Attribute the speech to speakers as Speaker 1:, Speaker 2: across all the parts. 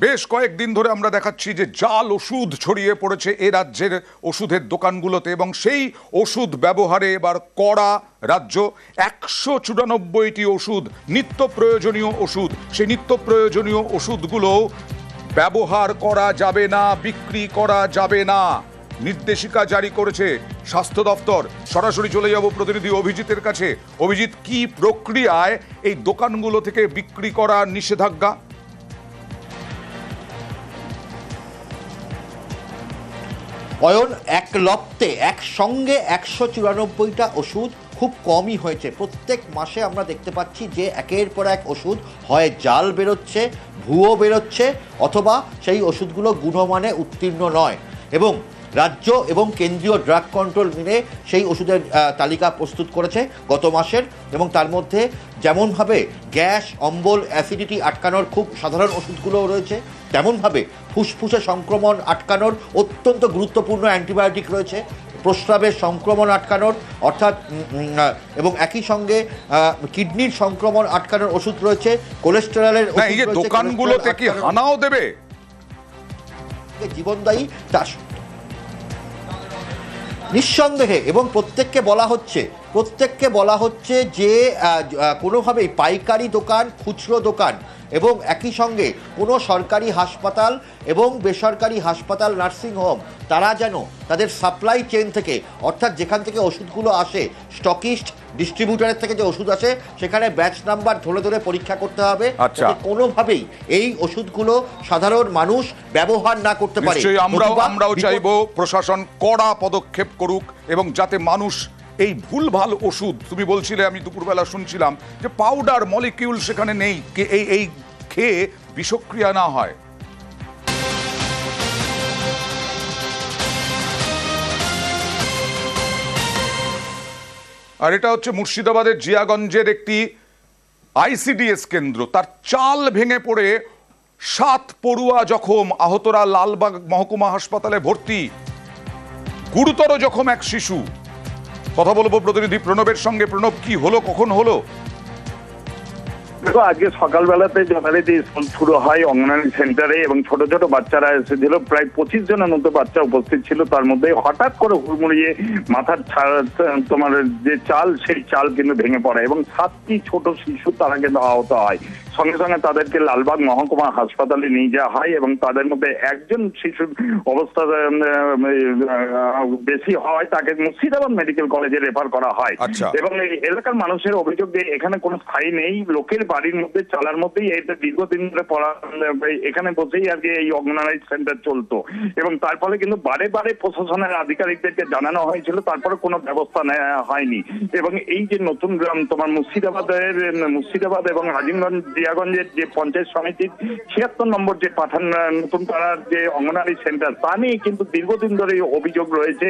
Speaker 1: বেশ কয়েকদিন ধরে আমরা দেখাচ্ছি যে জাল ওষুধ ছড়িয়ে পড়েছে এ রাজ্যের ওষুধের দোকানগুলোতে এবং সেই ওষুধ ব্যবহারে এবার কড়া রাজ্য। 194টি ওষুধ, নিত্য প্রয়োজনীয় ওষুধ, সেই নিত্য প্রয়োজনীয় ওষুধগুলো ব্যবহার করা যাবে না, বিক্রি করা যাবে না, নির্দেশিকা জারি করেছে স্বাস্থ্য দপ্তর। সরাসরি চলে যাব প্রতিনিধি অভিজিতের কাছে। অভিজিৎ, কি প্রক্রিয়ায় এই দোকানগুলো থেকে বিক্রি করা নিষেধাজ্ঞা?
Speaker 2: অয়ন, এক লপ্তে একসঙ্গে 194টা ওষুধ খুব কমই হয়েছে। প্রত্যেক মাসে আমরা দেখতে পাচ্ছি যে একের পর এক ওষুধ হয় জাল বেরোচ্ছে, ভুয়ো বেরোচ্ছে, অথবা সেই ওষুধগুলো গুণমানে উত্তীর্ণ নয়। এবং রাজ্য এবং কেন্দ্রীয় ড্রাগ কন্ট্রোল মিলে সেই ওষুধের তালিকা প্রস্তুত করেছে গত মাসের, এবং তার মধ্যে যেমনভাবে গ্যাস, অম্বল, অ্যাসিডিটি আটকানোর খুব সাধারণ ওষুধগুলোও রয়েছে, তেমনভাবে ফুসফুসে সংক্রমণ আটকানোর অত্যন্ত গুরুত্বপূর্ণ অ্যান্টিবায়োটিক রয়েছে, প্রস্রাবের সংক্রমণ আটকানোর অর্থাৎ এবং একই সঙ্গে কিডনির সংক্রমণ আটকানোর ওষুধ রয়েছে, কোলেস্টেরলের ওষুধ রয়েছে।
Speaker 1: দোকানগুলোতে কি হানাও দেবে?
Speaker 2: জীবনদায়ী তা নিঃসন্দেহে, এবং প্রত্যেককে বলা হচ্ছে যে কোনোভাবেই পাইকারি দোকান, খুচরো দোকান এবং একই সঙ্গে কোনো সরকারি হাসপাতাল এবং বেসরকারি হাসপাতাল, নার্সিংহোম, তারা যেন তাদের সাপ্লাই চেইন থেকে, অর্থাৎ যেখান থেকে ওষুধগুলো আসে, স্টকিস্ট, ডিস্ট্রিবিউটারের থেকে যে ওষুধ আসে, সেখানে ব্যাচ নাম্বার ধরে ধরে পরীক্ষা করতে হবে, যাতে কোনোভাবেই এই ওষুধগুলো সাধারণ মানুষ ব্যবহার না করতে পারে।
Speaker 1: আমরাও চাইবো প্রশাসন কড়া পদক্ষেপ করুক এবং যাতে মানুষ এই ভুলভাল ওষুধ, তুমি বলছিলে, আমি দুপুরবেলা শুনছিলাম যে পাউডার মলিকিউল সেখানে নেই, এই খেয়ে বিষক্রিয়া না হয়। আর এটা হচ্ছে মুর্শিদাবাদের জিয়াগঞ্জের একটি আইসিডিএস কেন্দ্র। তার চাল ভেঙে পড়ে 7 পড়ুয়া জখম, আহতরা লালবাগ মহকুমা হাসপাতালে ভর্তি। গুরুতর জখম এক শিশু। কথা বলবো প্রতিনিধি প্রণবের সঙ্গে। প্রণব, কি হলো, কখন হলো?
Speaker 3: দেখো, আজকে সকালবেলাতে যথারীতি স্কুল শুরু হয় অঙ্গনারী সেন্টারে, এবং ছোট ছোট বাচ্চারা এসেছিল। প্রায় 25 জনের মতো বাচ্চা উপস্থিত ছিল। তার মধ্যে হঠাৎ করে হুড়মুড়িয়ে মাথার তোমার যে চাল, সেই চাল কিন্তু ভেঙে পড়ে এবং 7টি ছোট শিশু তারা কিন্তু আহত হয়। সঙ্গে সঙ্গে তাদেরকে লালবাগ মহকুমা হাসপাতালে নিয়ে যাওয়া হয় এবং তাদের মধ্যে একজন শিশুর অবস্থা বেশি হয়, তাকে মুর্শিদাবাদ মেডিকেল কলেজে রেফার করা হয়। এবং এলাকার মানুষের অভিযোগ যে এখানে কোনো স্থায়ী নেই, লোকের বাড়ির মধ্যে চালার মধ্যেই এটা দীর্ঘদিন ধরে এখানে বসেই আর কি এই অঙ্গনারী সেন্টার চলতো, এবং তার ফলে কিন্তু বারে বারে প্রশাসনের আধিকারিকদেরকে জানানো হয়েছিল, তারপরে কোনো ব্যবস্থা নেওয়া হয়নি। এবং এই যে নতুন গ্রাম তোমার মুর্শিদাবাদ এবং আজিমগঞ্জ জিয়াগঞ্জের যে পঞ্চায়েত সমিতির 76 নম্বর যে পাঠান নতুন পাড়ার যে অঙ্গনারী সেন্টার, তা নিয়ে কিন্তু দীর্ঘদিন ধরে অভিযোগ রয়েছে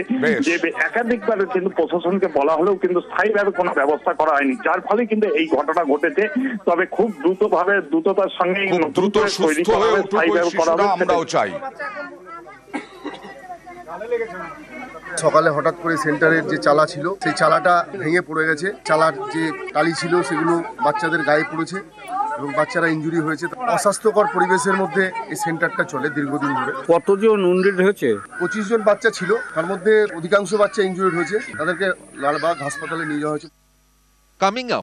Speaker 3: যে একাধিকবার কিন্তু প্রশাসনকে বলা হলেও কিন্তু স্থায়ীভাবে কোনো ব্যবস্থা করা হয়নি, যার ফলে কিন্তু এই ঘটনা ঘটেছে। তবে খুব দ্রুততার সঙ্গে
Speaker 1: আমরাও চাই।
Speaker 4: সকালে হঠাৎ করে সেন্টারের যে চালা ছিল, সেই চালাটা ভেঙে পড়ে গেছে। চালার যে টালি ছিল সেগুলো বাচ্চাদের গায়ে পড়েছে এবং বাচ্চারা ইনজুরি হয়েছে। অস্বাস্থ্যকর পরিবেশের মধ্যে এই সেন্টারটা চলে দীর্ঘদিন ধরে।
Speaker 5: কতজন ইনজুরি হয়েছে?
Speaker 4: 25 জন বাচ্চা ছিল, তার মধ্যে অধিকাংশ বাচ্চা ইনজুরি হয়েছে। তাদেরকে লালবাগ হাসপাতালে নিয়ে যাওয়া হয়েছে।
Speaker 6: Coming up,